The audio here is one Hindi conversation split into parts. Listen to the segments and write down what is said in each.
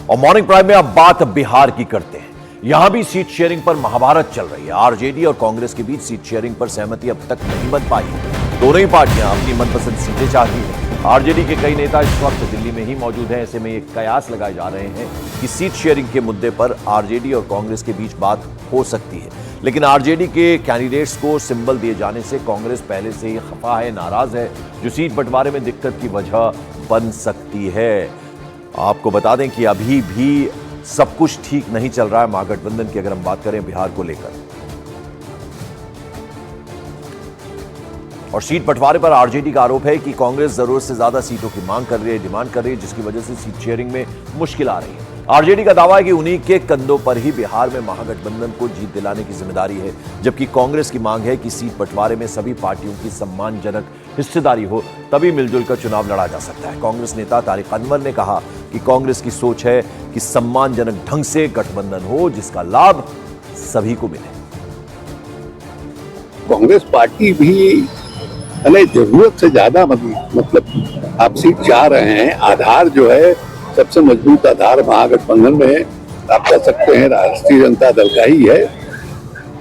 और मॉर्निंग प्राइम में अब बात बिहार की करते हैं। यहां भी सीट शेयरिंग पर महाभारत चल रही है। आरजेडी और कांग्रेस के बीच सीट शेयरिंग पर सहमति अब तक नहीं बन पाई है। दोनों ही पार्टियां अपनी मनपसंद सीटें चाहती हैं। आरजेडी के कई नेता इस वक्त दिल्ली में ही मौजूद हैं। ऐसे में ये कयास लगाए जा रहे हैं कि सीट शेयरिंग के मुद्दे पर आरजेडी और कांग्रेस के बीच बात हो सकती है। लेकिन आरजेडी के कैंडिडेट्स को सिंबल दिए जाने से कांग्रेस पहले से ही खफा है, नाराज है, जो सीट बंटवारे में दिक्कत की वजह बन सकती है। आपको बता दें कि अभी भी सब कुछ ठीक नहीं चल रहा है महागठबंधन की, अगर हम बात करें बिहार को लेकर। और सीट बंटवारे पर आरजेडी का आरोप है कि कांग्रेस जरूरत से ज्यादा सीटों की मांग कर रही है, डिमांड कर रही है, जिसकी वजह से सीट शेयरिंग में मुश्किल आ रही है। आरजेडी का दावा है कि उन्हीं के कंधों पर ही बिहार में महागठबंधन को जीत दिलाने की जिम्मेदारी है, जबकि कांग्रेस की मांग है कि सीट बंटवारे में सभी पार्टियों की सम्मानजनक हिस्सेदारी हो, तभी मिलजुल कर चुनाव लड़ा जा सकता है। कांग्रेस नेता तारिक अनवर ने कहा कि कांग्रेस की सोच है कि सम्मानजनक ढंग से गठबंधन हो, जिसका लाभ सभी को मिले। कांग्रेस पार्टी भी जरूरत से ज्यादा मतलब आप सीट चाह रहे हैं। आधार जो है सबसे मजबूत आधार महागठबंधन में आप कह सकते हैं राष्ट्रीय जनता दल का ही है।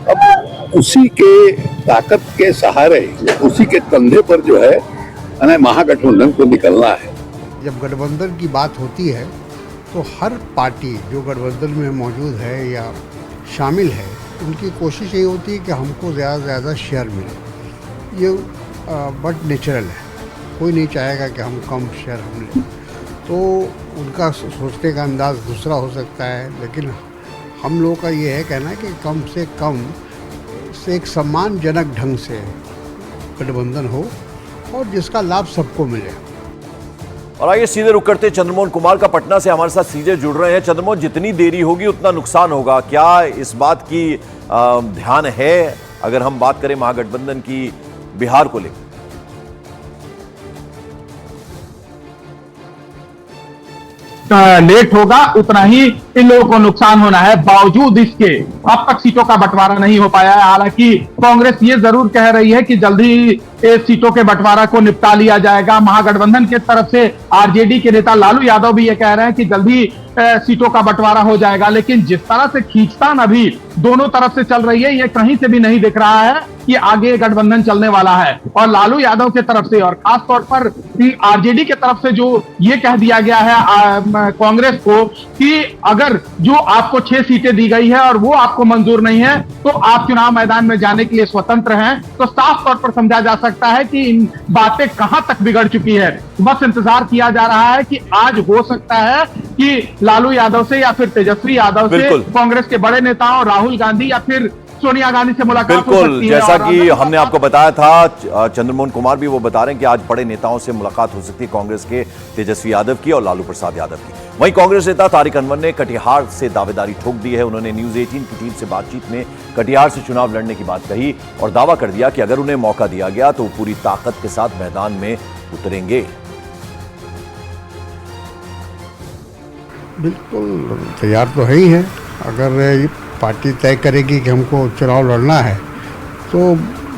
अब उसी के ताकत के सहारे, उसी के कंधे पर जो है महागठबंधन को निकलना है। जब गठबंधन की बात होती है तो हर पार्टी जो गठबंधन में मौजूद है या शामिल है, उनकी कोशिश ये होती है कि हमको ज़्यादा से ज़्यादा शेयर मिले। ये बट नेचुरल है, कोई नहीं चाहेगा कि हम कम शेयर हम लें। तो उनका सोचने का अंदाज़ दूसरा हो सकता है, लेकिन हम लोगों का ये है कहना है कि कम से कम से एक सम्मानजनक ढंग से गठबंधन हो और जिसका लाभ सबको मिले। और आइए सीधे रुक करते चंद्रमोहन कुमार का पटना से हमारे साथ सीधे जुड़ रहे हैं। चंद्रमोहन, जितनी देरी होगी उतना नुकसान होगा, क्या इस बात की ध्यान है अगर हम बात करें महागठबंधन की बिहार को लेकर? लेट होगा उतना ही इन लोगों को नुकसान होना है। बावजूद इसके अब तक सीटों का बंटवारा नहीं हो पाया है। हालांकि कांग्रेस ये जरूर कह रही है कि जल्दी सीटों के बंटवारा को निपटा लिया जाएगा। महागठबंधन की तरफ से आरजेडी के नेता लालू यादव भी ये कह रहे हैं कि जल्दी सीटों का बंटवारा हो जाएगा। लेकिन जिस तरह से खींचतान अभी दोनों तरफ से चल रही है, ये कहीं से भी नहीं दिख रहा है कि आगे गठबंधन चलने वाला है। और लालू यादव के तरफ से और खास तौर पर आरजेडी के तरफ से जो ये कह दिया गया है कांग्रेस को कि अगर जो आपको 6 सीटें दी गई है और वो आपको मंजूर नहीं है तो आप चुनाव मैदान में जाने के लिए स्वतंत्र हैं, तो साफ तौर पर समझा जा सकता है कि इन बातें कहां तक बिगड़ चुकी है। बस इंतजार किया जा रहा है कि आज हो सकता है कि लालू यादव से या फिर तेजस्वी यादव से, कांग्रेस के बड़े नेताओं राहुल गांधी या फिर सोनिया गांधी से मुलाकात हो सकती है। जैसा कि हमने आपको बताया था, चंद्रमोहन कुमार भी वो बता रहे हैं कि आज बड़े नेताओं से मुलाकात हो सकती है, कांग्रेस के तेजस्वी यादव की और लालू प्रसाद यादव की। वहीं कांग्रेस नेता तारिक अनवर ने कटिहार से दावेदारी ठोक दी है। उन्होंने न्यूज 18 की टीम से बातचीत में कटिहार से चुनाव लड़ने की बात कही और दावा कर दिया कि अगर उन्हें मौका दिया गया तो वो पूरी ताकत के साथ मैदान में उतरेंगे। बिल्कुल तैयार तो है ही है। अगर पार्टी तय करेगी कि हमको चुनाव लड़ना है तो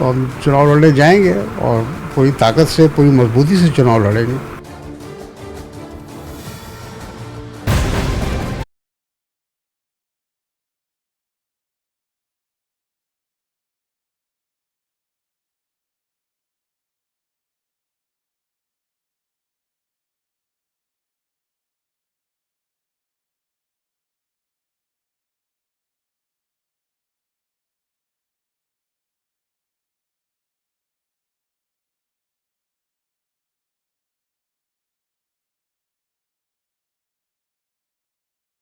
हम चुनाव लड़ने जाएंगे और पूरी ताकत से, पूरी मजबूती से चुनाव लड़ेंगे।